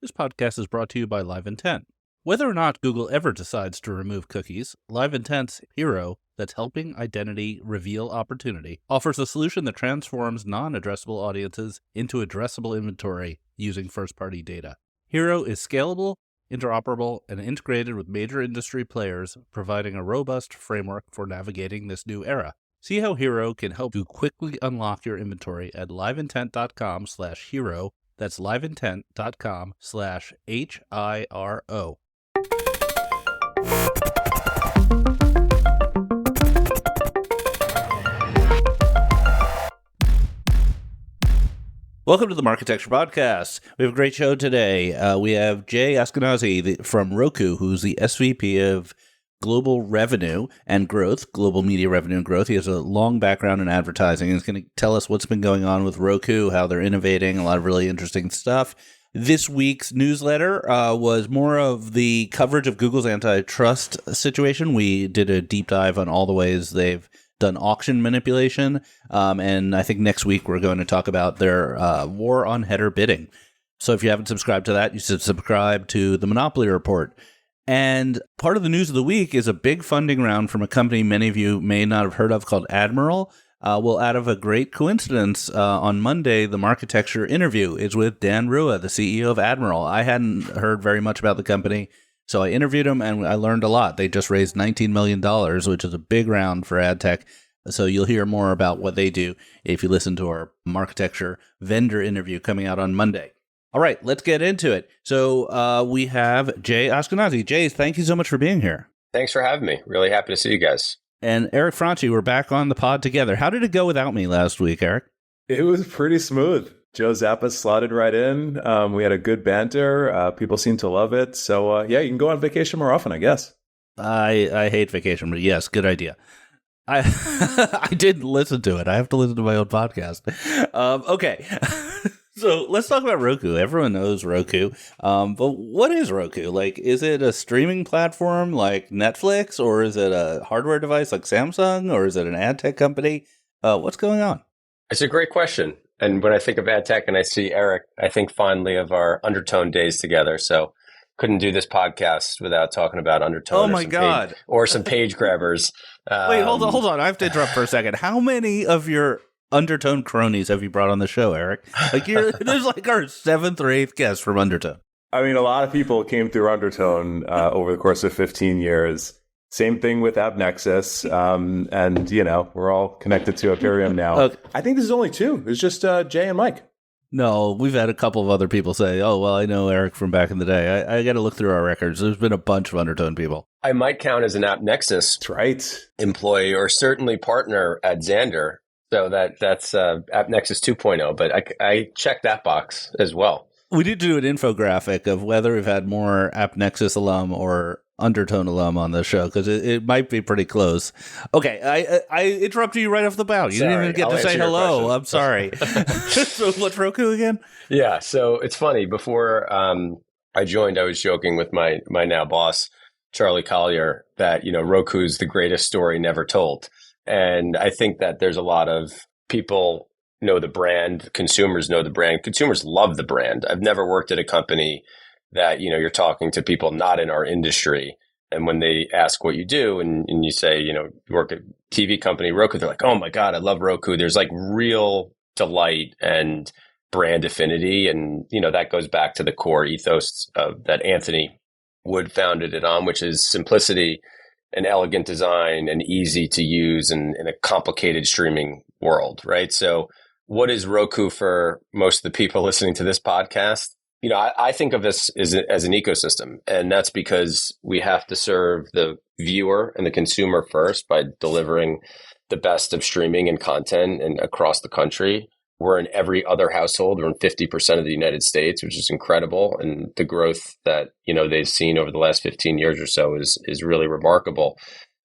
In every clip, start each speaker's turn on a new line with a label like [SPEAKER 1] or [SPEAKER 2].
[SPEAKER 1] This podcast is brought to you by Live Intent. Whether or not Google ever decides to remove cookies, Live Intent's Hero, that's helping identity reveal opportunity, offers a solution that transforms non-addressable audiences into addressable inventory using first-party data. Hero is scalable, interoperable, and integrated with major industry players, providing a robust framework for navigating this new era. See how Hero can help you quickly unlock your inventory at liveintent.com/hero. That's liveintent.com/HIRO. Welcome to the Marketecture Podcast. We have a great show today. We have Jay Askinasi from Roku, who's the SVP of Global Revenue and Growth, Global Media Revenue and Growth. He has a long background in advertising. He's going to tell us what's been going on with Roku, how they're innovating, a lot of really interesting stuff. This week's newsletter was more of the coverage of Google's antitrust situation. We did a deep dive on all the ways they've done auction manipulation. And I think next week we're going to talk about their war on header bidding. So if you haven't subscribed to that, you should subscribe to the Monopoly Report. And part of the news of the week is a big funding round from a company many of you may not have heard of called Admiral. Well, out of a great coincidence, on Monday, the Marketecture interview is with Dan Rua, the CEO of Admiral. I hadn't heard very much about the company, so I interviewed him and I learned a lot. They just raised $19 million, which is a big round for ad tech. So you'll hear more about what they do if you listen to our Marketecture vendor interview coming out on Monday. All right, let's get into it. So we have Jay Askinasi. Jay, thank you so much for being here.
[SPEAKER 2] Thanks for having me. Really happy to see you guys.
[SPEAKER 1] And Eric Franchi, we're back on the pod together. How did it go without me last week, Eric?
[SPEAKER 3] It was pretty smooth. Joe Zappa slotted right in. We had a good banter. People seemed to love it. So, yeah, you can go on vacation more often, I guess.
[SPEAKER 1] I hate vacation, but yes, good idea. I didn't listen to it. I have to listen to my own podcast. Okay. So let's talk about Roku. Everyone knows Roku. But what is Roku? Like, is it a streaming platform like Netflix, or is it a hardware device like Samsung, or is it an ad tech company? What's going on?
[SPEAKER 2] It's a great question. And when I think of ad tech and I see Eric, I think fondly of our Undertone days together. So couldn't do this podcast without talking about Undertone.
[SPEAKER 1] Oh my God.
[SPEAKER 2] Or some page grabbers.
[SPEAKER 1] Wait, hold on. I have to interrupt for a second. How many of your Undertone cronies have you brought on the show, Eric? Like, there's like our 7th or 8th guest from Undertone.
[SPEAKER 3] I mean, a lot of people came through Undertone over the course of 15 years. Same thing with AppNexus. And, you know, we're all connected to Imperium now. Okay. I think this is only 2. It's just Jay and Mike.
[SPEAKER 1] No, we've had a couple of other people say, oh, well, I know Eric from back in the day. I got to look through our records. There's been a bunch of Undertone people.
[SPEAKER 2] I might count as an AppNexus employee or certainly partner at Xandr. So that's AppNexus 2.0, but I checked that box as well.
[SPEAKER 1] We need to do an infographic of whether we've had more AppNexus alum or Undertone alum on the show, because it might be pretty close. Okay, I interrupted you right off the bat. You didn't even get to say hello. I'm sorry. So what's Roku again?
[SPEAKER 2] Yeah, so it's funny. Before I joined, I was joking with my now boss, Charlie Collier, that, you know, Roku's the greatest story never told. And I think that there's a lot of people know the brand, consumers know the brand, consumers love the brand. I've never worked at a company that, you know, you're talking to people not in our industry. And when they ask what you do and you say, you know, you work at a TV company, Roku, they're like, oh my God, I love Roku. There's like real delight and brand affinity. And, you know, that goes back to the core ethos that Anthony Wood founded it on, which is simplicity, an elegant design, and easy to use in a complicated streaming world, right? So what is Roku for most of the people listening to this podcast? You know, I think of this as an ecosystem, and that's because we have to serve the viewer and the consumer first by delivering the best of streaming and content and across the country. We're in every other household. We're in 50% of the United States, which is incredible. And the growth that, you know, they've seen over the last 15 years or so is really remarkable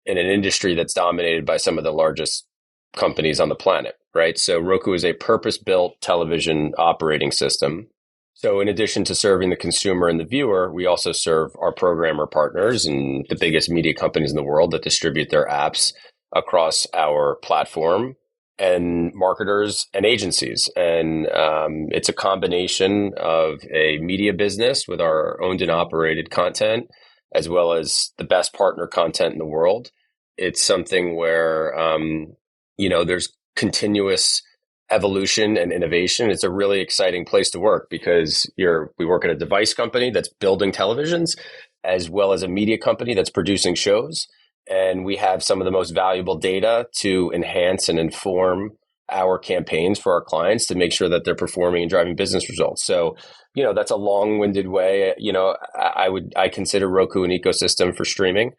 [SPEAKER 2] in an industry that's dominated by some of the largest companies on the planet, right? So Roku is a purpose-built television operating system. So in addition to serving the consumer and the viewer, we also serve our programmer partners and the biggest media companies in the world that distribute their apps across our platform. and marketers and agencies. And it's a combination of a media business with our owned and operated content, as well as the best partner content in the world. It's something where, there's continuous evolution and innovation. It's a really exciting place to work because we work at a device company that's building televisions, as well as a media company that's producing shows. And we have some of the most valuable data to enhance and inform our campaigns for our clients to make sure that they're performing and driving business results. So, that's a long-winded way. I consider Roku an ecosystem for streaming.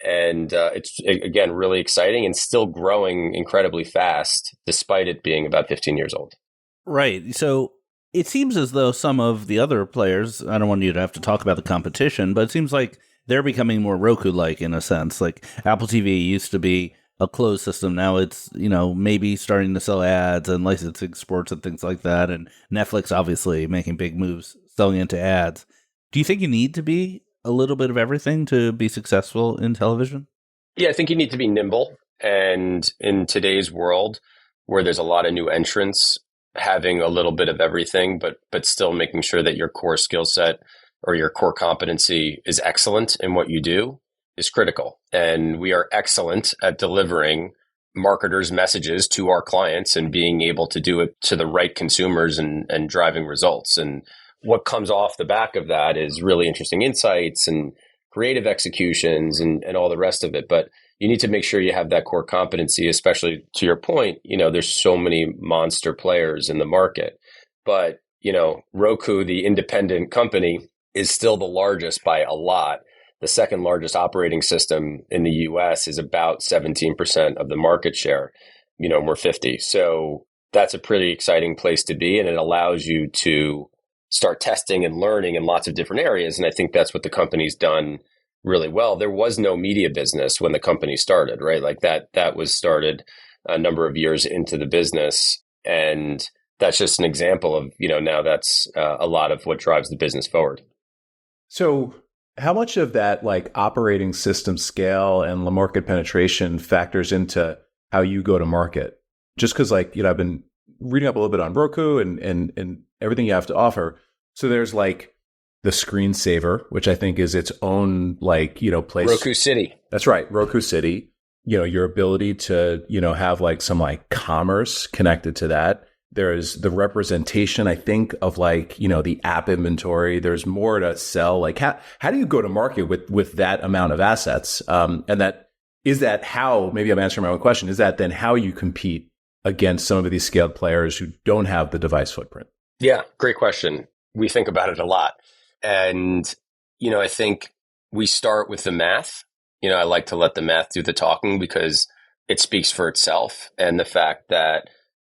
[SPEAKER 2] And it's, again, really exciting and still growing incredibly fast, despite it being about 15 years old.
[SPEAKER 1] Right. So it seems as though some of the other players, I don't want you to have to talk about the competition, but it seems like they're becoming more Roku-like in a sense. Like Apple TV used to be a closed system. Now it's, maybe starting to sell ads and licensing sports and things like that. And Netflix, obviously, making big moves, selling into ads. Do you think you need to be a little bit of everything to be successful in television?
[SPEAKER 2] Yeah, I think you need to be nimble. And in today's world where there's a lot of new entrants, having a little bit of everything, but still making sure that your core skill set or your core competency is excellent in what you do is critical. And we are excellent at delivering marketers' messages to our clients and being able to do it to the right consumers and driving results. And what comes off the back of that is really interesting insights and creative executions and all the rest of it. But you need to make sure you have that core competency, especially to your point, there's so many monster players in the market. But, Roku, the independent company, is still the largest by a lot. The second largest operating system in the US is about 17% of the market share. We're 50. So that's a pretty exciting place to be. And it allows you to start testing and learning in lots of different areas. And I think that's what the company's done really well. There was no media business when the company started, right? Like that was started a number of years into the business. And that's just an example of, now that's a lot of what drives the business forward.
[SPEAKER 3] So how much of that like operating system scale and the market penetration factors into how you go to market? Just because I've been reading up a little bit on Roku and everything you have to offer. So there's like the screensaver, which I think is its own place.
[SPEAKER 2] Roku City.
[SPEAKER 3] That's right. Roku City. Your ability to, have some commerce connected to that. There's the representation, I think, of the app inventory. There's more to sell. How do you go to market with that amount of assets? Is that how, maybe I'm answering my own question, is that then how you compete against some of these scaled players who don't have the device footprint?
[SPEAKER 2] Yeah, great question. We think about it a lot. And, I think we start with the math. I like to let the math do the talking because it speaks for itself. And the fact that,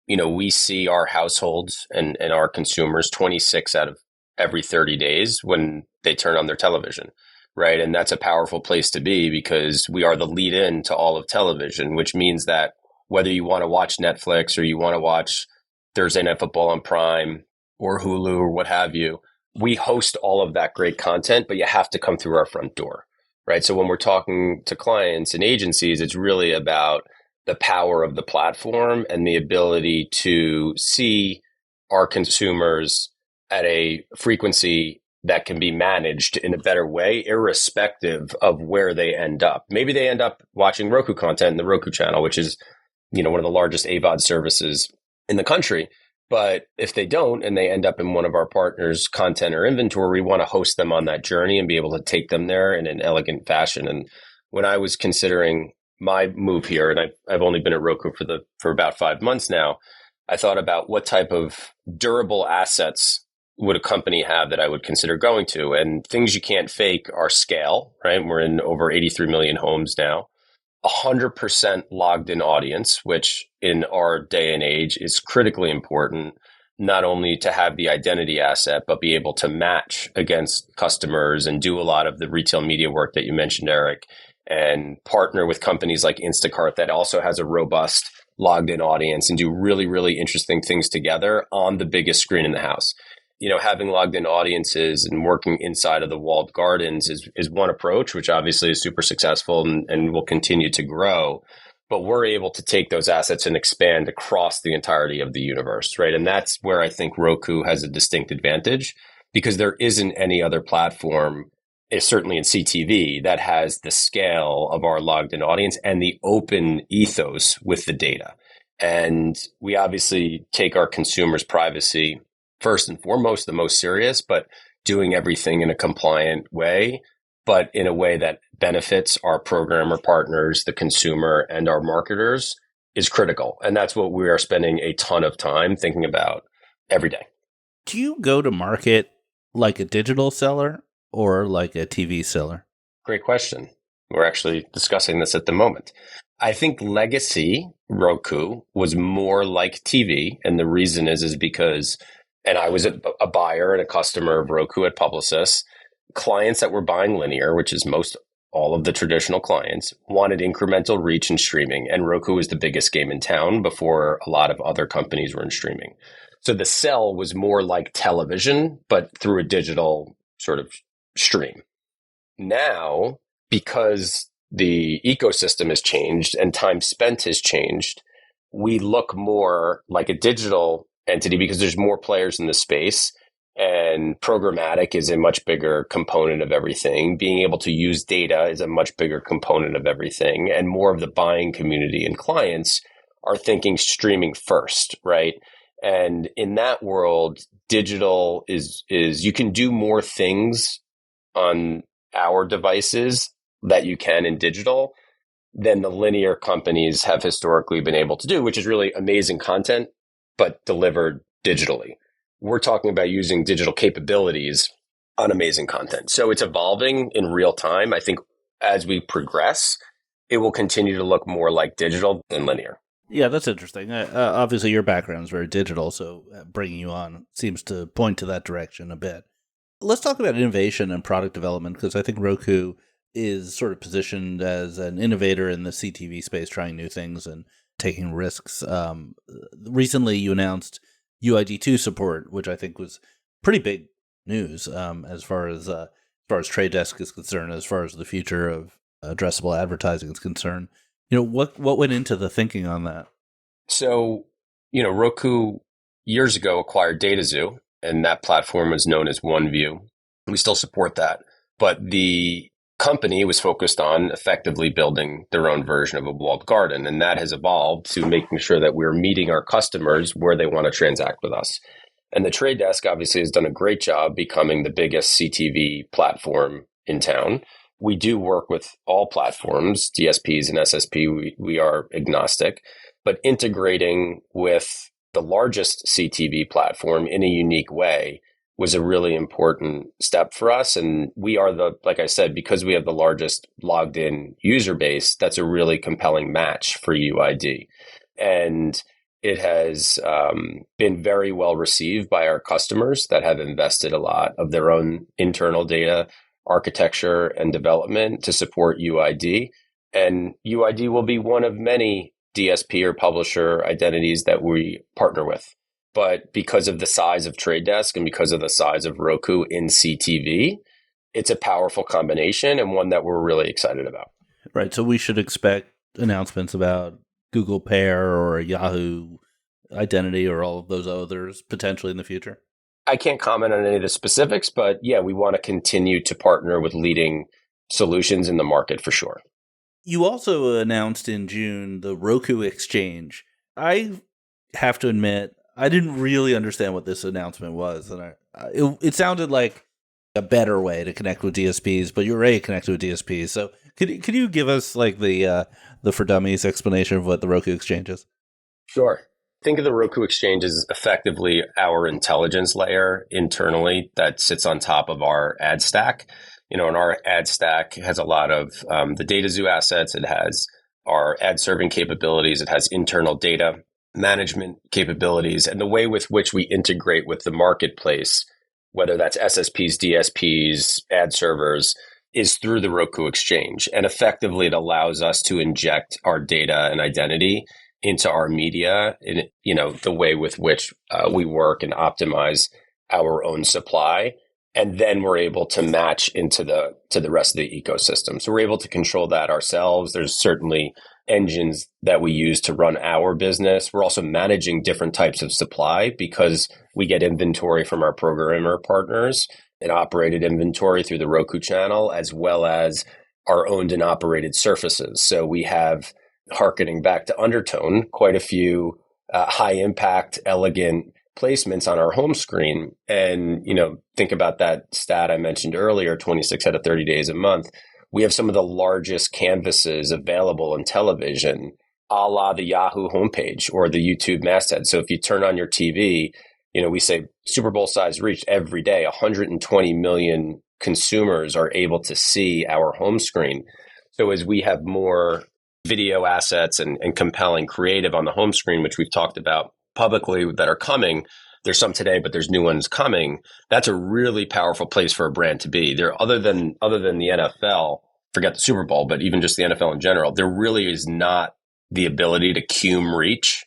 [SPEAKER 2] we see our households and our consumers 26 out of every 30 days when they turn on their television, right? And that's a powerful place to be because we are the lead in to all of television, which means that whether you want to watch Netflix or you want to watch Thursday Night Football on Prime or Hulu or what have you, we host all of that great content, but you have to come through our front door, right? So when we're talking to clients and agencies, it's really about the power of the platform and the ability to see our consumers at a frequency that can be managed in a better way, irrespective of where they end up. Maybe they end up watching Roku content in the Roku channel, which is, one of the largest AVOD services in the country. But if they don't, and they end up in one of our partners' content or inventory, we want to host them on that journey and be able to take them there in an elegant fashion. And when I was considering my move here, and I've only been at Roku for about 5 months now, I thought about what type of durable assets would a company have that I would consider going to. And things you can't fake are scale, right? We're in over 83 million homes now. 100% logged in audience, which in our day and age is critically important, not only to have the identity asset, but be able to match against customers and do a lot of the retail media work that you mentioned, Eric, and partner with companies like Instacart that also has a robust logged in audience and do really, really interesting things together on the biggest screen in the house. Having logged in audiences and working inside of the walled gardens is one approach, which obviously is super successful and will continue to grow. but we're able to take those assets and expand across the entirety of the universe, right? And that's where I think Roku has a distinct advantage, because there isn't any other platform, certainly in CTV, that has the scale of our logged in audience and the open ethos with the data. And we obviously take our consumers' privacy first and foremost, the most serious, but doing everything in a compliant way, but in a way that benefits our programmer partners, the consumer, and our marketers is critical. And that's what we are spending a ton of time thinking about every day.
[SPEAKER 1] Do you go to market like a digital seller or like a TV seller?
[SPEAKER 2] Great question. We're actually discussing this at the moment. I think legacy Roku was more like TV. And the reason is because, and I was a buyer and a customer of Roku at Publicis, clients that were buying linear, which is most all of the traditional clients, wanted incremental reach in streaming. And Roku was the biggest game in town before a lot of other companies were in streaming. So the sell was more like television, but through a digital sort of stream. Now, because the ecosystem has changed and time spent has changed, we look more like a digital entity because there's more players in the space, and programmatic is a much bigger component of everything. Being able to use data is a much bigger component of everything, and more of the buying community and clients are thinking streaming first, right? And in that world, digital is you can do more things on our devices that you can in digital than the linear companies have historically been able to do, which is really amazing content, but delivered digitally. We're talking about using digital capabilities on amazing content. So it's evolving in real time. I think as we progress, it will continue to look more like digital than linear.
[SPEAKER 1] Yeah, that's interesting. Obviously, your background is very digital, so bringing you on seems to point to that direction a bit. Let's talk about innovation and product development, because I think Roku is sort of positioned as an innovator in the CTV space, trying new things and taking risks. Recently, you announced UID2 support, which I think was pretty big news as far as Trade Desk is concerned, as far as the future of addressable advertising is concerned. You know, what went into the thinking on that?
[SPEAKER 2] So, Roku years ago acquired DataZoo, and that platform was known as OneView. We still support that, but the company was focused on effectively building their own version of a walled garden, and that has evolved to making sure that we're meeting our customers where they want to transact with us. And the Trade Desk obviously has done a great job becoming the biggest CTV platform in town. We do work with all platforms, DSPs and SSP. We are agnostic, but integrating with the largest CTV platform in a unique way was a really important step for us. And we are like I said, because we have the largest logged in user base, that's a really compelling match for UID. And it has been very well received by our customers that have invested a lot of their own internal data architecture and development to support UID. And UID will be one of many DSP or publisher identities that we partner with. But because of the size of Trade Desk and because of the size of Roku in CTV, it's a powerful combination and one that we're really excited about.
[SPEAKER 1] Right. So we should expect announcements about Google Pair or Yahoo Identity or all of those others potentially in the future?
[SPEAKER 2] I can't comment on any of the specifics, but yeah, we want to continue to partner with leading solutions in the market for sure.
[SPEAKER 1] You also announced in June the Roku Exchange. I have to admit, I didn't really understand what this announcement was, and it sounded like a better way to connect with DSPs, but you're already connected with DSPs. So could you give us like the for dummies explanation of what the Roku Exchange is?
[SPEAKER 2] Sure. Think of the Roku Exchange as effectively our intelligence layer internally that sits on top of our ad stack. And our ad stack has a lot of the DataZoo assets. It has our ad serving capabilities. It has internal data management capabilities, and the way with which we integrate with the marketplace, whether that's SSPs, DSPs, ad servers, is through the Roku Exchange. And effectively, it allows us to inject our data and identity into our media in, the way with which we work and optimize our own supply. And then we're able to match into the rest of the ecosystem. So we're able to control that ourselves. There's certainly engines that we use to run our business. We're also managing different types of supply because we get inventory from our programmer partners and operated inventory through the Roku channel, as well as our owned and operated surfaces. So we have, hearkening back to Undertone, quite a few high impact, elegant placements on our home screen. And, think about that stat I mentioned earlier, 26 out of 30 days a month. We have some of the largest canvases available in television, a la the Yahoo homepage or the YouTube masthead. So if you turn on your TV, we say Super Bowl size reach every day, 120 million consumers are able to see our home screen. So as we have more video assets and compelling creative on the home screen, which we've talked about publicly that are coming, there's some today, but there's new ones coming. That's a really powerful place for a brand to be. There, other than the NFL, forget the Super Bowl, but even just the NFL in general, there really is not the ability to cum reach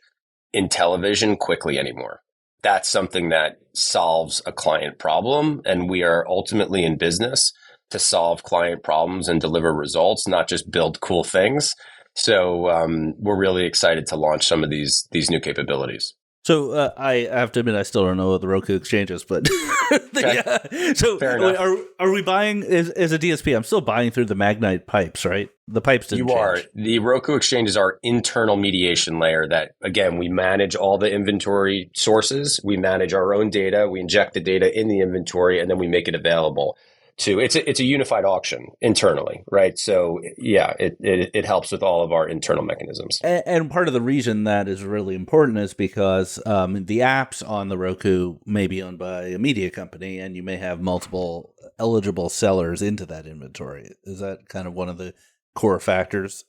[SPEAKER 2] in television quickly anymore. That's something that solves a client problem. And we are ultimately in business to solve client problems and deliver results, not just build cool things. So we're really excited to launch some of these new capabilities.
[SPEAKER 1] So I have to admit, I still don't know what the Roku Exchange is, but
[SPEAKER 2] Okay.
[SPEAKER 1] So
[SPEAKER 2] Fair enough.
[SPEAKER 1] Are we buying as a DSP? I'm still buying through the Magnite pipes, right? The pipes didn't change.
[SPEAKER 2] Are. The Roku Exchange is our internal mediation layer that, again, we manage all the inventory sources. We manage our own data. We inject the data in the inventory, and then we make it available to, it's a unified auction internally, right? So yeah, it helps with all of our internal mechanisms.
[SPEAKER 1] And part of the reason that is really important is because the apps on the Roku may be owned by a media company, and you may have multiple eligible sellers into that inventory. Is that kind of one of the core factors?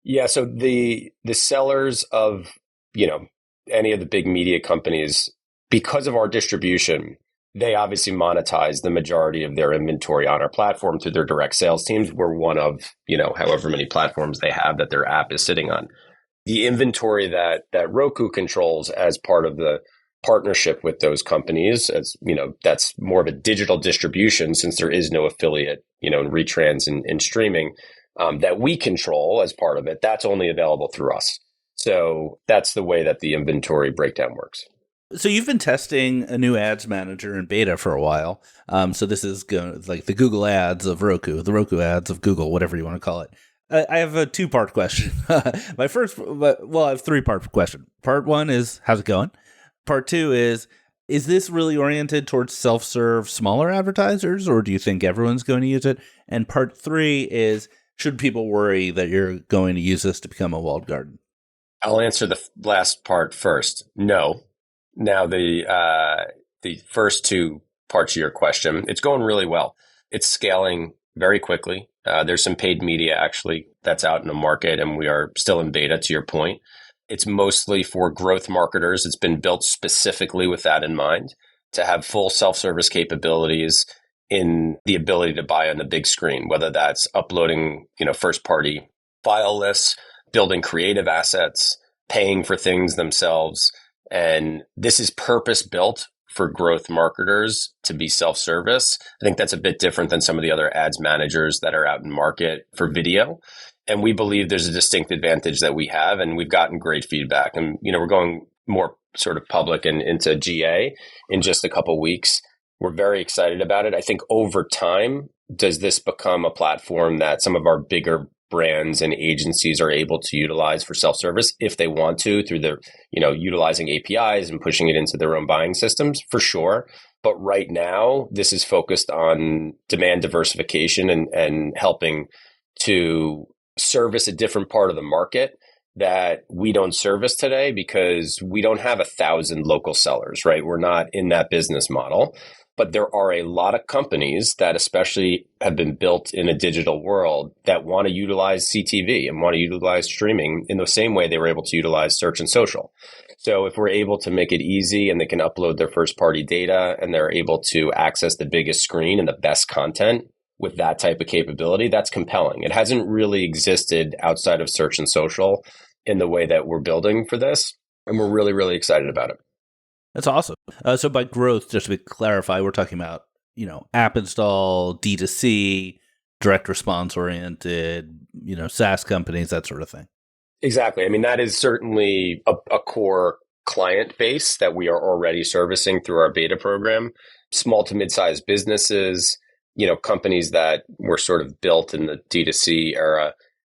[SPEAKER 2] Yeah. So the sellers of, any of the big media companies, because of our distribution, they obviously monetize the majority of their inventory on our platform through their direct sales teams. We're one of, however many platforms they have that their app is sitting on. The inventory that Roku controls as part of the partnership with those companies, as that's more of a digital distribution since there is no affiliate, in retrans and streaming that we control as part of it. That's only available through us. So that's the way that the inventory breakdown works.
[SPEAKER 1] So you've been testing a new ads manager in beta for a while. So this is like the Google ads of Roku, the Roku ads of Google, whatever you want to call it. I have a two-part question. I have a three-part question. Part one is, how's it going? Part two is this really oriented towards self-serve smaller advertisers, or do you think everyone's going to use it? And part three is, should people worry that you're going to use this to become a walled garden?
[SPEAKER 2] I'll answer the last part first. No. Now, the first two parts of your question, it's going really well. It's scaling very quickly. There's some paid media actually that's out in the market, and we are still in beta, to your point. It's mostly for growth marketers. It's been built specifically with that in mind, to have full self-service capabilities in the ability to buy on the big screen, whether that's uploading, first-party file lists, building creative assets, paying for things themselves. And this is purpose built for growth marketers to be self-service. I think that's a bit different than some of the other ads managers that are out in market for video. And we believe there's a distinct advantage that we have, and we've gotten great feedback. And, we're going more sort of public and into GA in just a couple of weeks. We're very excited about it. I think over time, does this become a platform that some of our bigger brands and agencies are able to utilize for self-service if they want to, through the, utilizing APIs and pushing it into their own buying systems? For sure. But right now, this is focused on demand diversification and helping to service a different part of the market that we don't service today because we don't have 1,000 local sellers, right? We're not in that business model. But there are a lot of companies that especially have been built in a digital world that want to utilize CTV and want to utilize streaming in the same way they were able to utilize search and social. So if we're able to make it easy and they can upload their first party data and they're able to access the biggest screen and the best content with that type of capability, that's compelling. It hasn't really existed outside of search and social in the way that we're building for this. And we're really, really excited about it.
[SPEAKER 1] That's awesome. So by growth, just to clarify, we're talking about app install, D2C, direct response oriented, SaaS companies, that sort of thing.
[SPEAKER 2] Exactly. I mean, that is certainly a core client base that we are already servicing through our beta program. Small to mid-sized businesses, companies that were sort of built in the D2C era,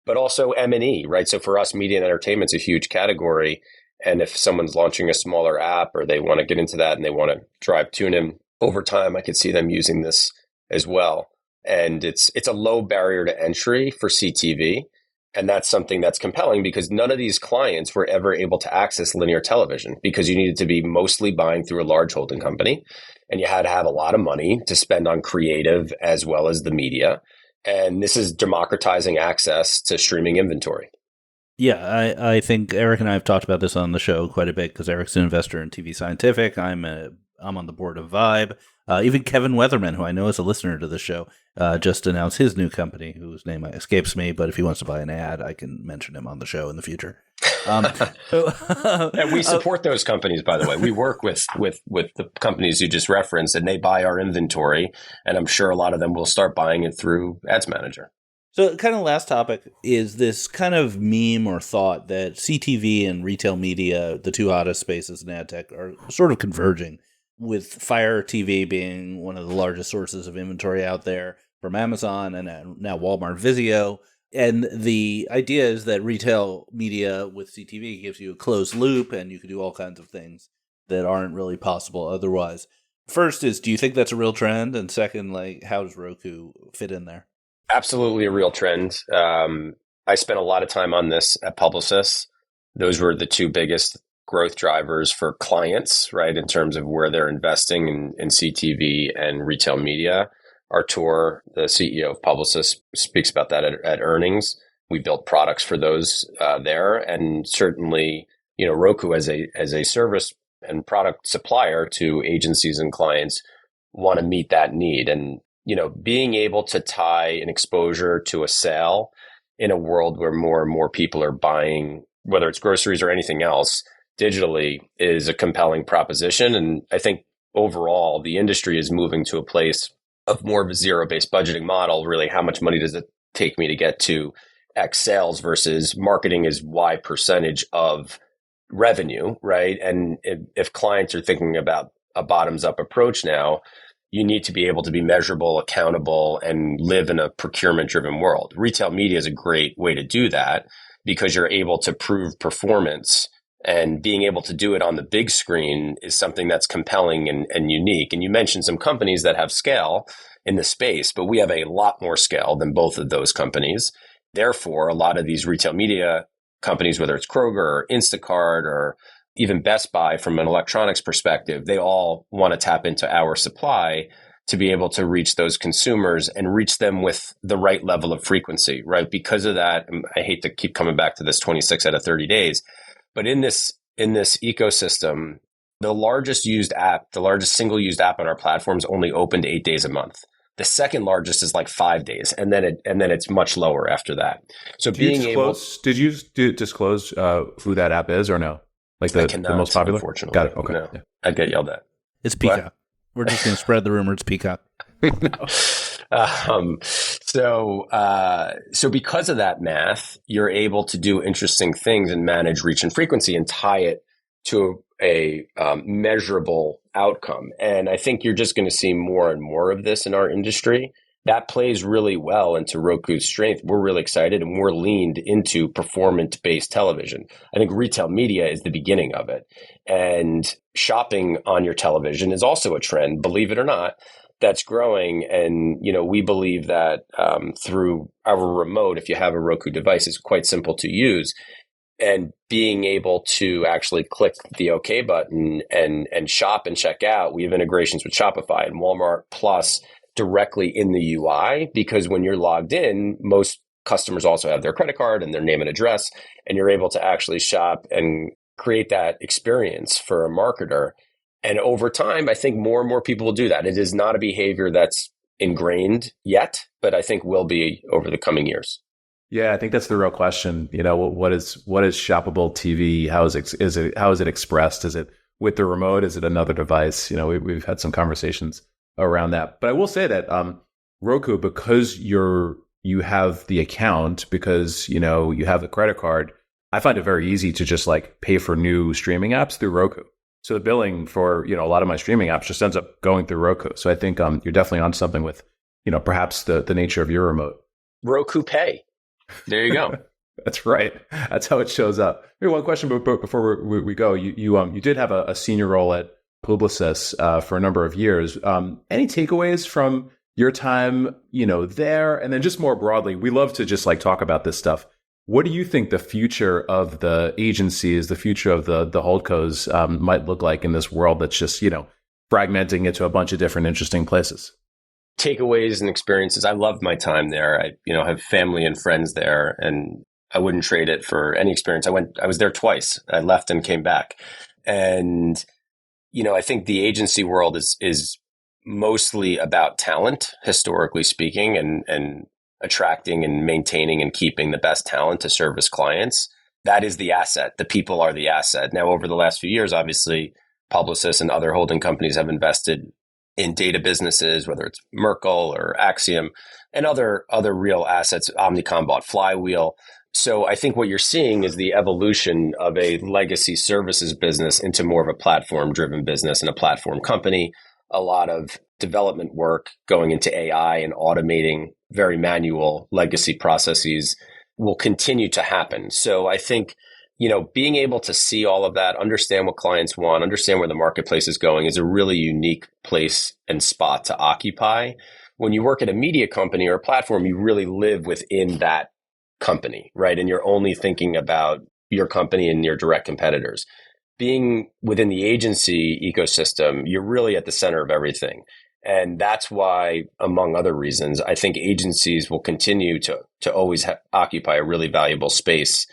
[SPEAKER 2] but also M&E, right? So for us, media and entertainment's a huge category. And if someone's launching a smaller app or they want to get into that and they want to drive tune-in over time, I could see them using this as well. And it's a low barrier to entry for CTV. And that's something that's compelling because none of these clients were ever able to access linear television because you needed to be mostly buying through a large holding company. And you had to have a lot of money to spend on creative as well as the media. And this is democratizing access to streaming inventory.
[SPEAKER 1] Yeah, I think Eric and I have talked about this on the show quite a bit because Eric's an investor in TV Scientific. I'm on the board of Vibe. Even Kevin Weatherman, who I know is a listener to the show, just announced his new company, whose name escapes me. But if he wants to buy an ad, I can mention him on the show in the future.
[SPEAKER 2] And we support those companies, by the way. We work with the companies you just referenced, and they buy our inventory. And I'm sure a lot of them will start buying it through Ads Manager.
[SPEAKER 1] So kind of last topic is this kind of meme or thought that CTV and retail media, the two hottest spaces in ad tech, are sort of converging, with Fire TV being one of the largest sources of inventory out there from Amazon and now Walmart Vizio. And the idea is that retail media with CTV gives you a closed loop and you can do all kinds of things that aren't really possible otherwise. First is, do you think that's a real trend? And second, how does Roku fit in there?
[SPEAKER 2] Absolutely a real trend. I spent a lot of time on this at Publicis. Those were the two biggest growth drivers for clients, right, in terms of where they're investing in CTV and retail media. Artur, the CEO of Publicis, speaks about that at earnings. We built products for those there, and certainly, Roku as a service and product supplier to agencies and clients want to meet that need. And being able to tie an exposure to a sale in a world where more and more people are buying, whether it's groceries or anything else, digitally is a compelling proposition. And I think overall, the industry is moving to a place of more of a zero-based budgeting model. Really, how much money does it take me to get to X sales versus marketing is Y percentage of revenue, right? And if clients are thinking about a bottoms-up approach now, you need to be able to be measurable, accountable, and live in a procurement-driven world. Retail media is a great way to do that because you're able to prove performance, and being able to do it on the big screen is something that's compelling and unique. And you mentioned some companies that have scale in the space, but we have a lot more scale than both of those companies. Therefore, a lot of these retail media companies, whether it's Kroger or Instacart or even Best Buy from an electronics perspective, they all want to tap into our supply to be able to reach those consumers and reach them with the right level of frequency, right? Because of that, I hate to keep coming back to this 26 out of 30 days, but in this ecosystem, the largest single used app on our platform is only opened 8 days a month. The second largest is like 5 days, and then it's much lower after that. So did
[SPEAKER 3] you disclose who that app is or no? Like the most popular?
[SPEAKER 2] Unfortunately.
[SPEAKER 3] Got it. Okay.
[SPEAKER 2] No, yeah. I'd get yelled at.
[SPEAKER 1] It's Peacock. What? We're just going to spread the rumor it's Peacock.
[SPEAKER 2] No. So because of that math, you're able to do interesting things and manage reach and frequency and tie it to a measurable outcome. And I think you're just going to see more and more of this in our industry. That plays really well into Roku's strength. We're really excited and we're leaned into performance-based television. I think retail media is the beginning of it. And shopping on your television is also a trend, believe it or not, that's growing. And, we believe that through our remote, if you have a Roku device, it's quite simple to use. And being able to actually click the OK button and shop and check out. We have integrations with Shopify and Walmart Plus directly in the UI, because when you're logged in, most customers also have their credit card and their name and address, and you're able to actually shop and create that experience for a marketer. And over time, I think more and more people will do that. It is not a behavior that's ingrained yet, but I think will be over the coming years.
[SPEAKER 3] Yeah, I think that's the real question. What is shoppable TV? How is it expressed? Is it with the remote? Is it another device? We've had some conversations around that. But I will say that Roku, because you have the account, because you have the credit card, I find it very easy to just like pay for new streaming apps through Roku. So the billing for a lot of my streaming apps just ends up going through Roku. So I think you're definitely on something with perhaps the nature of your remote.
[SPEAKER 2] Roku Pay. There you go.
[SPEAKER 3] That's right. That's how it shows up. Maybe one question before we go. You did have a senior role at Publicis for a number of years. Any takeaways from your time, there? And then just more broadly, we love to just like talk about this stuff. What do you think the future of the agencies, the future of the holdcos might look like in this world that's just, fragmenting into a bunch of different interesting places?
[SPEAKER 2] Takeaways and experiences. I loved my time there. I, have family and friends there, and I wouldn't trade it for any experience. I was there twice. I left and came back. And, I think the agency world is mostly about talent, historically speaking, and attracting and maintaining and keeping the best talent to service clients. That is the asset. The people are the asset. Now, over the last few years, obviously, Publicis and other holding companies have invested in data businesses, whether it's Merkle or Axiom and other real assets. Omnicom bought Flywheel. So I think what you're seeing is the evolution of a legacy services business into more of a platform-driven business and a platform company. A lot of development work going into AI and automating very manual legacy processes will continue to happen. So I think, being able to see all of that, understand what clients want, understand where the marketplace is going is a really unique place and spot to occupy. When you work at a media company or a platform, you really live within that company, right? And you're only thinking about your company and your direct competitors. Being within the agency ecosystem, you're really at the center of everything. And that's why, among other reasons, I think agencies will continue to always occupy a really valuable space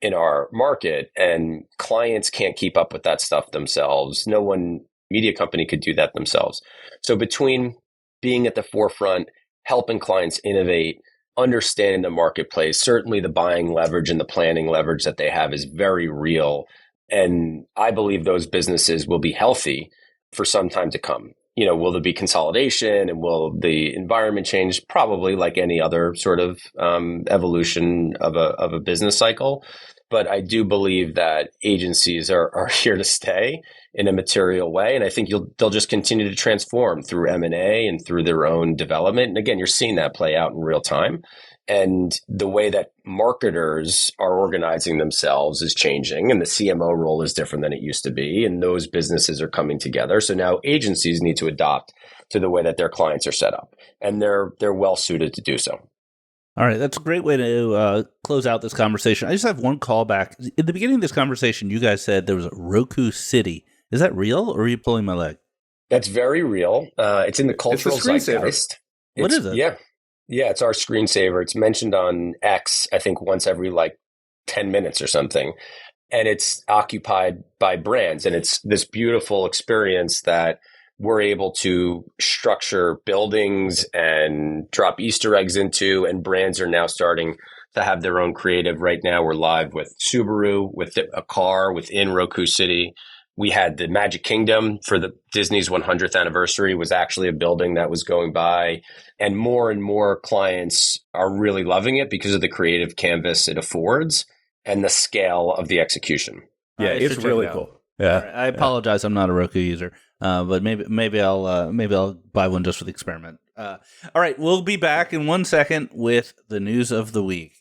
[SPEAKER 2] in our market. And clients can't keep up with that stuff themselves. No one media company could do that themselves. So between being at the forefront, helping clients innovate, understanding the marketplace, certainly the buying leverage and the planning leverage that they have is very real. And I believe those businesses will be healthy for some time to come. Will there be consolidation and will the environment change? Probably, like any other sort of evolution of a business cycle. But I do believe that agencies are here to stay in a material way. And I think they'll just continue to transform through M&A and through their own development. And again, you're seeing that play out in real time. And the way that marketers are organizing themselves is changing, and the CMO role is different than it used to be. And those businesses are coming together. So now agencies need to adopt to the way that their clients are set up, and they're well suited to do so.
[SPEAKER 1] All right, that's a great way to close out this conversation. I just have one callback. In the beginning of this conversation, you guys said there was a Roku City. Is that real, or are you pulling my leg?
[SPEAKER 2] That's very real. It's in the cultural zeitgeist.
[SPEAKER 1] What is it?
[SPEAKER 2] Yeah, it's our screensaver. It's mentioned on X, I think, once every 10 minutes or something. And it's occupied by brands. And it's this beautiful experience that we're able to structure buildings and drop Easter eggs into. And brands are now starting to have their own creative. Right now, we're live with Subaru, with a car within Roku City. We had the Magic Kingdom for the Disney's 100th anniversary was actually a building that was going by. And more clients are really loving it because of the creative canvas it affords and the scale of the execution.
[SPEAKER 3] Yeah, it's really cool. Yeah.
[SPEAKER 1] Right, I apologize. I'm not a Roku user, but maybe I'll buy one just for the experiment. All right, we'll be back in 1 second with the news of the week.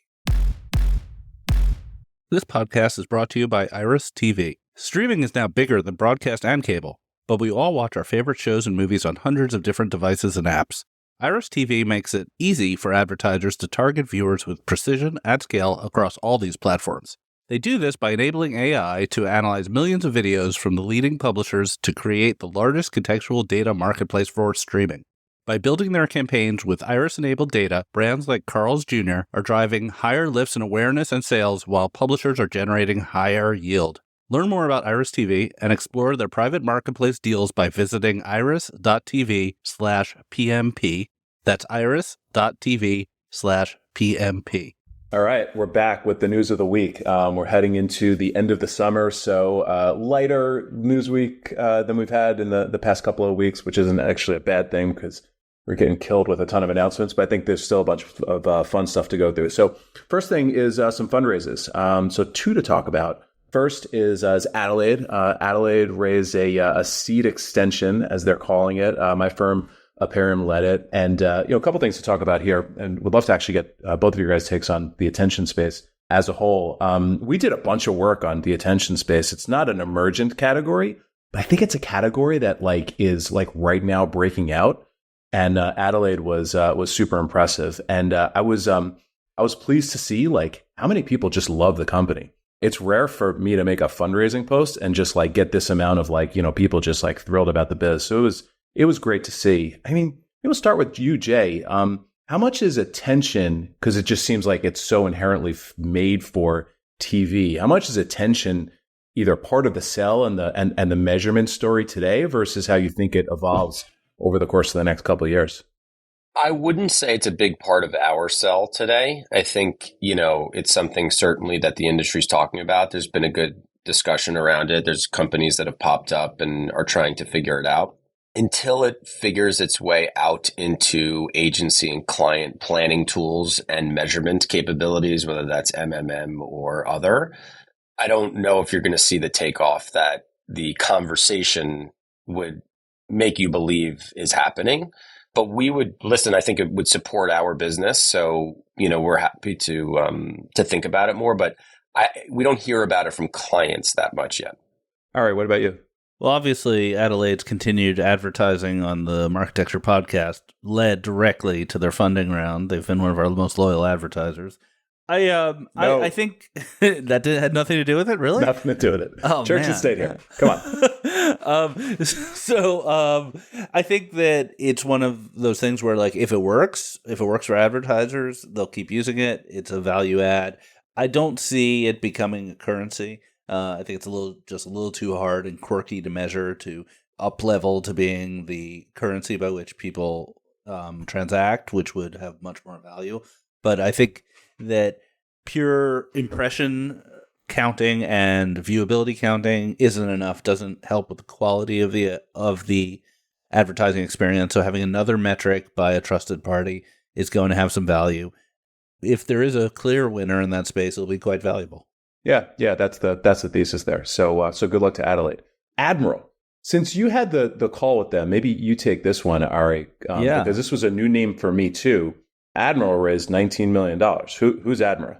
[SPEAKER 1] This podcast is brought to you by Iris TV. Streaming is now bigger than broadcast and cable, but we all watch our favorite shows and movies on hundreds of different devices and apps. Iris TV makes it easy for advertisers to target viewers with precision at scale across all these platforms. They do this by enabling AI to analyze millions of videos from the leading publishers to create the largest contextual data marketplace for streaming. By building their campaigns with Iris-enabled data, brands like Carl's Jr. are driving higher lifts in awareness and sales while publishers are generating higher yield. Learn more about Iris TV and explore their private marketplace deals by visiting iris.tv/PMP. That's iris.tv/PMP.
[SPEAKER 3] All right, we're back with the news of the week. We're heading into the end of the summer, so lighter news week than we've had in the past couple of weeks, which isn't actually a bad thing because we're getting killed with a ton of announcements, but I think there's still a bunch of fun stuff to go through. So first thing is some fundraisers. So two to talk about. First is Adelaide. Adelaide raised a seed extension, as they're calling it. My firm, Aperium, led it. And a couple things to talk about here, and would love to actually get both of your guys' takes on the attention space as a whole. We did a bunch of work on the attention space. It's not an emergent category, but I think it's a category that is right now breaking out. And Adelaide was super impressive. And I was pleased to see how many people just love the company. It's rare for me to make a fundraising post and just get this amount of people just thrilled about the biz. So it was great to see. I mean, we'll start with you, Jay. How much is attention, because it just seems like it's so inherently made for TV, how much is attention either part of the sell and the measurement story today versus how you think it evolves over the course of the next couple of years?
[SPEAKER 2] I wouldn't say it's a big part of our sell today. I think, it's something certainly that the industry's talking about. There's been a good discussion around it. There's companies that have popped up and are trying to figure it out. Until it figures its way out into agency and client planning tools and measurement capabilities, whether that's MMM or other, I don't know if you're going to see the takeoff that the conversation would make you believe is happening. But we would listen. I think it would support our business, so we're happy to think about it more. But we don't hear about it from clients that much yet.
[SPEAKER 3] All right, what about you?
[SPEAKER 1] Well, obviously, Adelaide's continued advertising on the Marketecture podcast led directly to their funding round. They've been one of our most loyal advertisers. I think that had nothing to do with it, really?
[SPEAKER 3] Nothing to do with it.
[SPEAKER 1] Oh,
[SPEAKER 3] Church and state here. Come on.
[SPEAKER 1] I think that it's one of those things where, if it works for advertisers, they'll keep using it. It's a value add. I don't see it becoming a currency. I think it's a little too hard and quirky to measure to up level to being the currency by which people transact, which would have much more value. But I think that pure impression counting and viewability counting isn't enough, doesn't help with the quality of the advertising experience. So having another metric by a trusted party is going to have some value. If there is a clear winner in that space, it'll be quite valuable.
[SPEAKER 3] Yeah, that's the thesis there. So good luck to Adelaide. Admiral, since you had the call with them, maybe you take this one, Ari, because this was a new name for me too. Admiral raised $19 million. Who's Admiral?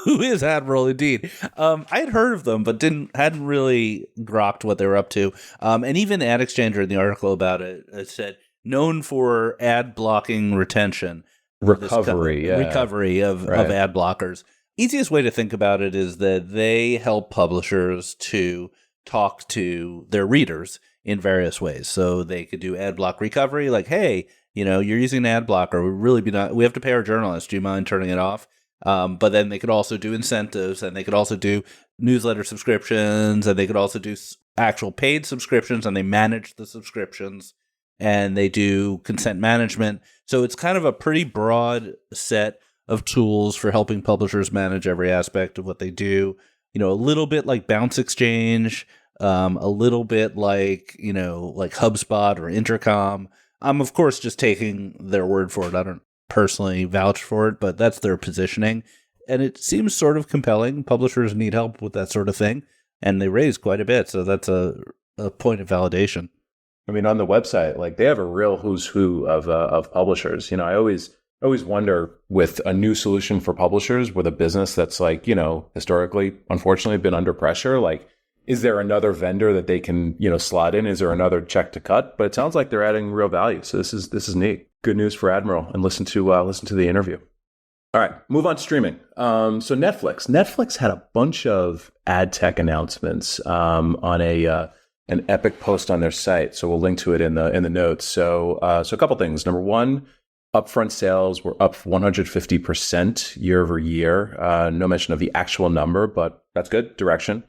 [SPEAKER 1] Who is Admiral, indeed? I had heard of them, but hadn't really grokked what they were up to. And even Ad Exchanger in the article about it said, known for ad blocking retention.
[SPEAKER 3] Recovery
[SPEAKER 1] of ad blockers. Easiest way to think about it is that they help publishers to talk to their readers in various ways. So they could do ad block recovery, like, hey, you're using an ad blocker. We have to pay our journalists. Do you mind turning it off? But then they could also do incentives, and they could also do newsletter subscriptions, and they could also do actual paid subscriptions, and they manage the subscriptions, and they do consent management. So it's kind of a pretty broad set of tools for helping publishers manage every aspect of what they do. A little bit like Bounce Exchange, a little bit like HubSpot or Intercom. I'm, of course, just taking their word for it. I don't personally vouch for it, but that's their positioning. And it seems sort of compelling. Publishers need help with that sort of thing, and they raise quite a bit. So that's a point of validation.
[SPEAKER 3] I mean, on the website, they have a real who's who of publishers. I always wonder, with a new solution for publishers, with a business that's historically, unfortunately, been under pressure, is there another vendor that they can, slot in? Is there another check to cut? But it sounds like they're adding real value. So this is neat. Good news for Admiral, and listen to the interview. All right, move on to streaming. So Netflix had a bunch of ad tech announcements on an epic post on their site. So we'll link to it in the notes. So a couple things. Number one, upfront sales were up 150% year over year. No mention of the actual number, but that's good direction.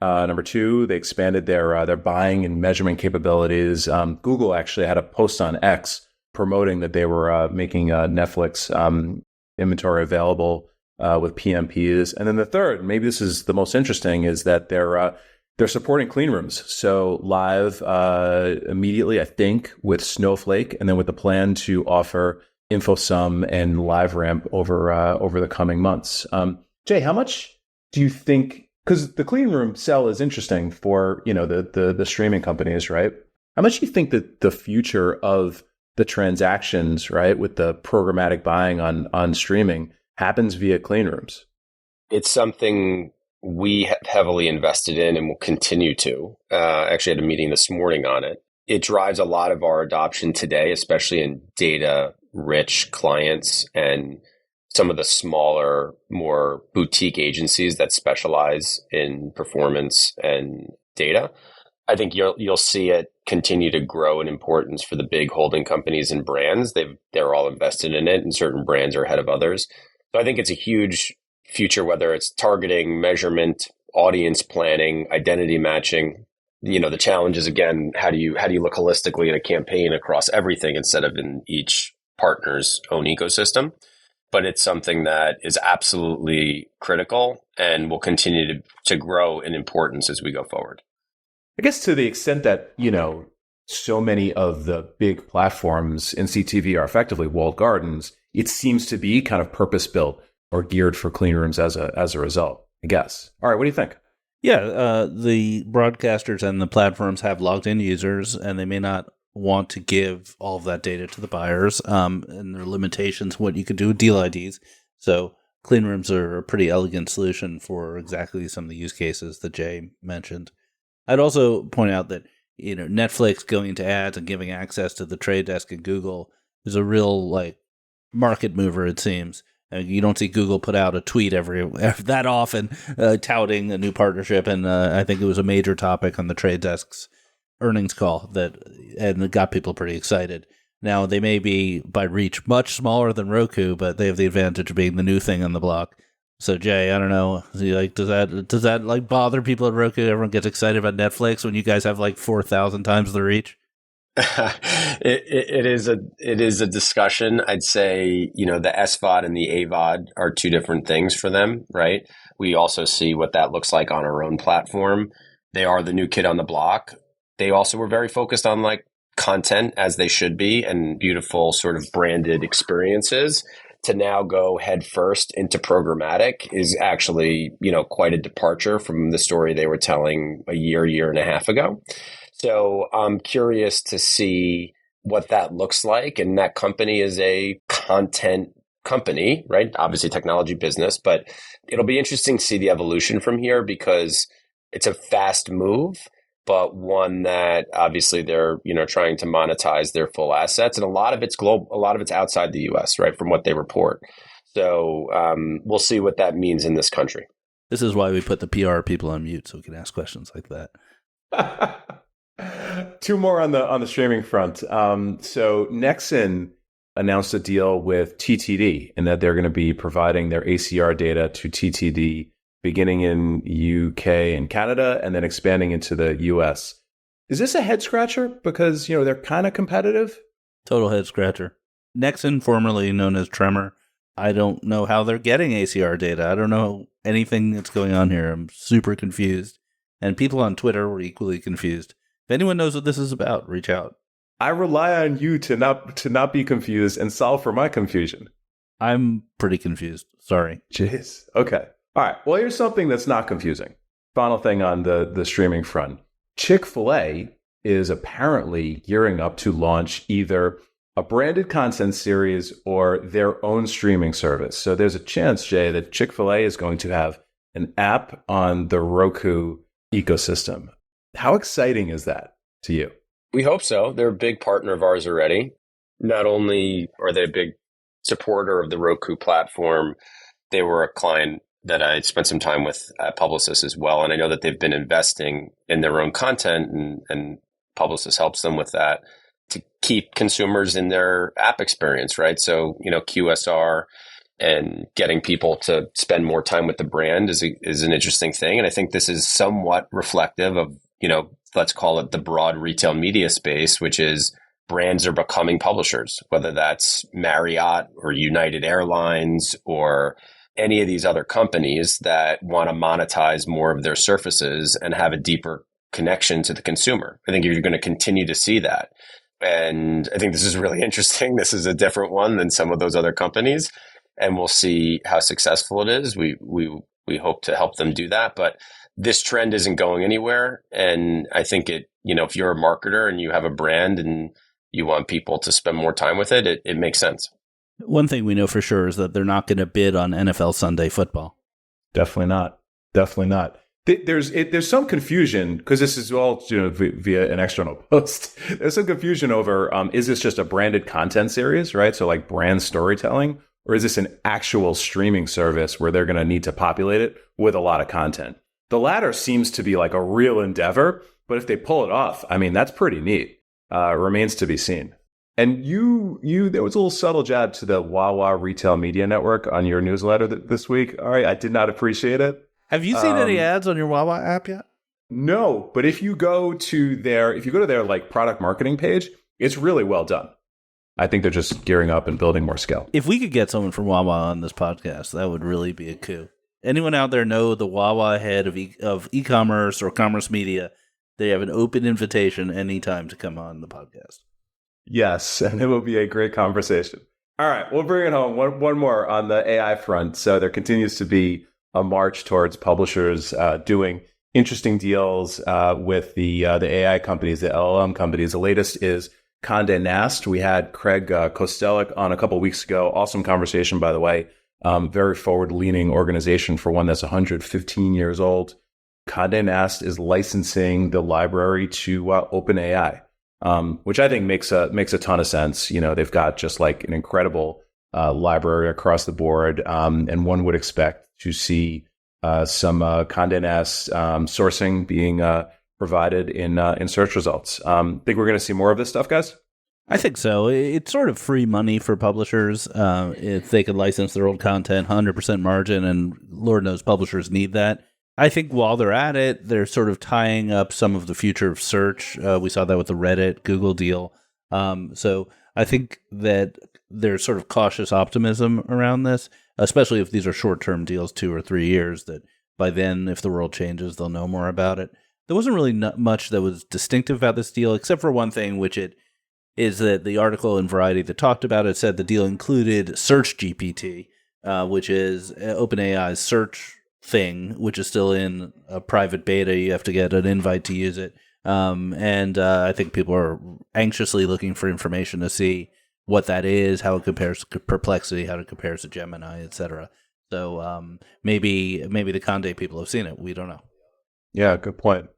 [SPEAKER 3] Number two, they expanded their buying and measurement capabilities. Google actually had a post on X promoting that they were making Netflix inventory available with PMPs. And then the third, maybe this is the most interesting, is that they're supporting clean rooms. So live immediately, I think, with Snowflake, and then with the plan to offer InfoSum and LiveRamp over the coming months. Jay, how much do you think? Because the clean room sell is interesting for the streaming companies, right? How much do you think that the future of the transactions, right, with the programmatic buying on streaming happens via clean rooms?
[SPEAKER 2] It's something we have heavily invested in and will continue to. Actually, had a meeting this morning on it. It drives a lot of our adoption today, especially in data-rich clients and some of the smaller, more boutique agencies that specialize in performance and data. I think you'll see it continue to grow in importance for the big holding companies and brands. They're all invested in it, and certain brands are ahead of others. So I think it's a huge future, whether it's targeting, measurement, audience planning, identity matching. The challenge is, again, how do you look holistically at a campaign across everything instead of in each partner's own ecosystem? But it's something that is absolutely critical and will continue to grow in importance as we go forward.
[SPEAKER 3] I guess to the extent that, so many of the big platforms in CTV are effectively walled gardens, it seems to be kind of purpose-built or geared for clean rooms as a result, I guess. All right, what do you think?
[SPEAKER 1] Yeah, the broadcasters and the platforms have logged-in users, and they may not want to give all of that data to the buyers, and there are limitations what you could do with deal IDs. So clean rooms are a pretty elegant solution for exactly some of the use cases that Jay mentioned. I'd also point out that Netflix going into ads and giving access to the Trade Desk and Google is a real market mover, it seems. You don't see Google put out a tweet every that often touting a new partnership, and I think it was a major topic on the Trade Desk's earnings call and it got people pretty excited. Now, they may be by reach much smaller than Roku, but they have the advantage of being the new thing on the block. So, Jay, I don't know. Does that bother people at Roku? Everyone gets excited about Netflix when you guys have 4,000 times the reach.
[SPEAKER 2] It is a discussion. I'd say the SVOD and the AVOD are two different things for them, right? We also see what that looks like on our own platform. They are the new kid on the block. They also were very focused on content, as they should be, and beautiful sort of branded experiences. To now go head first into programmatic is actually, quite a departure from the story they were telling a year and a half ago. So I'm curious to see what that looks like. And that company is a content company, right? Obviously technology business, but it'll be interesting to see the evolution from here because it's a fast move, but one that obviously they're, trying to monetize their full assets. And a lot of it's global, a lot of it's outside the US, right? From what they report. So we'll see what that means in this country.
[SPEAKER 1] This is why we put the PR people on mute so we can ask questions like that.
[SPEAKER 3] Two more on the streaming front. So Nexon announced a deal with TTD and that they're going to be providing their ACR data to TTD beginning in UK and Canada and then expanding into the US. Is this a head scratcher? Because, they're kind of competitive?
[SPEAKER 1] Total head scratcher. Nexon, formerly known as Tremor. I don't know how they're getting ACR data. I don't know anything that's going on here. I'm super confused. And people on Twitter were equally confused. If anyone knows what this is about, reach out.
[SPEAKER 3] I rely on you to not be confused and solve for my confusion.
[SPEAKER 1] I'm pretty confused. Sorry.
[SPEAKER 3] Jeez. Okay. All right. Well, here's something that's not confusing. Final thing on the streaming front. Chick-fil-A is apparently gearing up to launch either a branded content series or their own streaming service. So there's a chance, Jay, that Chick-fil-A is going to have an app on the Roku ecosystem. How exciting is that to you?
[SPEAKER 2] We hope so. They're a big partner of ours already. Not only are they a big supporter of the Roku platform, they were a client that I spent some time with at Publicis as well. And I know that they've been investing in their own content and Publicis helps them with that to keep consumers in their app experience, right? So, QSR and getting people to spend more time with the brand is an interesting thing. And I think this is somewhat reflective of, let's call it the broad retail media space, which is brands are becoming publishers, whether that's Marriott or United Airlines or any of these other companies that want to monetize more of their surfaces and have a deeper connection to the consumer. I think you're going to continue to see that. And I think this is really interesting. This is a different one than some of those other companies. And we'll see how successful it is. We hope to help them do that. But this trend isn't going anywhere. And I think if you're a marketer and you have a brand and you want people to spend more time with it, it makes sense.
[SPEAKER 1] One thing we know for sure is that they're not going to bid on NFL Sunday football.
[SPEAKER 3] Definitely not. Definitely not. There's some confusion because this is all via an external post. There's some confusion over is this just a branded content series, right? So like brand storytelling, or is this an actual streaming service where they're going to need to populate it with a lot of content? The latter seems to be like a real endeavor, but if they pull it off, I mean that's pretty neat. Remains to be seen. And there was a little subtle jab to the Wawa Retail Media Network on your newsletter this week. All right, I did not appreciate it.
[SPEAKER 1] Have you seen any ads on your Wawa app yet?
[SPEAKER 3] No, but if you go to their like product marketing page, it's really well done. I think they're just gearing up and building more scale.
[SPEAKER 1] If we could get someone from Wawa on this podcast, that would really be a coup. Anyone out there know the Wawa head of e-commerce or commerce media? They have an open invitation anytime to come on the podcast.
[SPEAKER 3] Yes, and it will be a great conversation. All right, we'll bring it home. One more on the AI front. So there continues to be a march towards publishers doing interesting deals with the AI companies, the LLM companies. The latest is Condé Nast. We had Craig Kostelik on a couple of weeks ago. Awesome conversation, by the way. Very forward-leaning organization for one that's 115 years old. Condé Nast is licensing the library to OpenAI, which I think makes a ton of sense. They've got just like an incredible library across the board, and one would expect to see some Condé Nast sourcing being provided in search results. Think we're going to see more of this stuff, guys?
[SPEAKER 1] I think so. It's sort of free money for publishers if they could license their old content, 100% margin, and Lord knows publishers need that. I think while they're at it, they're sort of tying up some of the future of search. We saw that with the Reddit, Google deal. So I think that there's sort of cautious optimism around this, especially if these are short-term deals, 2 or 3 years, that by then, if the world changes, they'll know more about it. There wasn't really much that was distinctive about this deal, except for one thing, which it is that the article in Variety that talked about it said the deal included Search GPT, which is OpenAI's search thing, which is still in a private beta. You have to get an invite to use it. And I think people are anxiously looking for information to see what that is, how it compares to Perplexity, how it compares to Gemini, etc. So maybe the Condé people have seen it. We don't know.
[SPEAKER 3] Yeah, good point.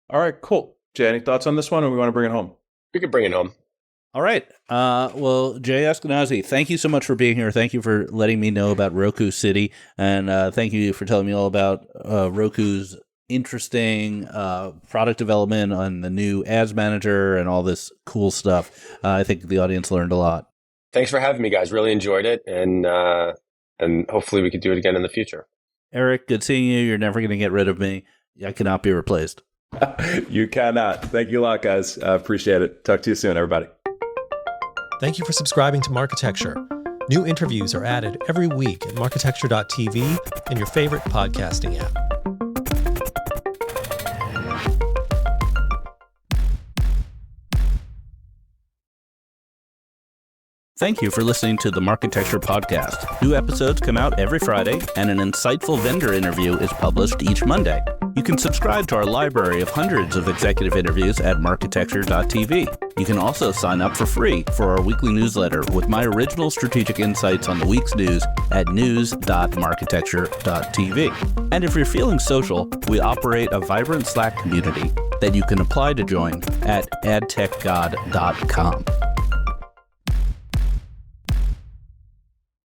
[SPEAKER 3] All right, cool. Jay, any thoughts on this one, or we want to bring it home?
[SPEAKER 2] We could bring it home.
[SPEAKER 1] All right. Well, Jay Askinasi, thank you so much for being here. Thank you for letting me know about Roku City, and thank you for telling me all about Roku's interesting product development on the new ads manager and all this cool stuff. I think the audience learned a lot.
[SPEAKER 2] Thanks for having me, guys. Really enjoyed it, and hopefully we could do it again in the future.
[SPEAKER 1] Eric, good seeing you. You're never going to get rid of me. I cannot be replaced.
[SPEAKER 3] You cannot. Thank you a lot, guys. Appreciate it. Talk to you soon, everybody.
[SPEAKER 4] Thank you for subscribing to Marketecture. New interviews are added every week at marketecture.tv and your favorite podcasting app.
[SPEAKER 1] Thank you for listening to the Marketecture podcast. New episodes come out every Friday, and an insightful vendor interview is published each Monday. You can subscribe to our library of hundreds of executive interviews at marketecture.tv. You can also sign up for free for our weekly newsletter with my original strategic insights on the week's news at news.marketecture.tv. And if you're feeling social, we operate a vibrant Slack community that you can apply to join at adtechgod.com.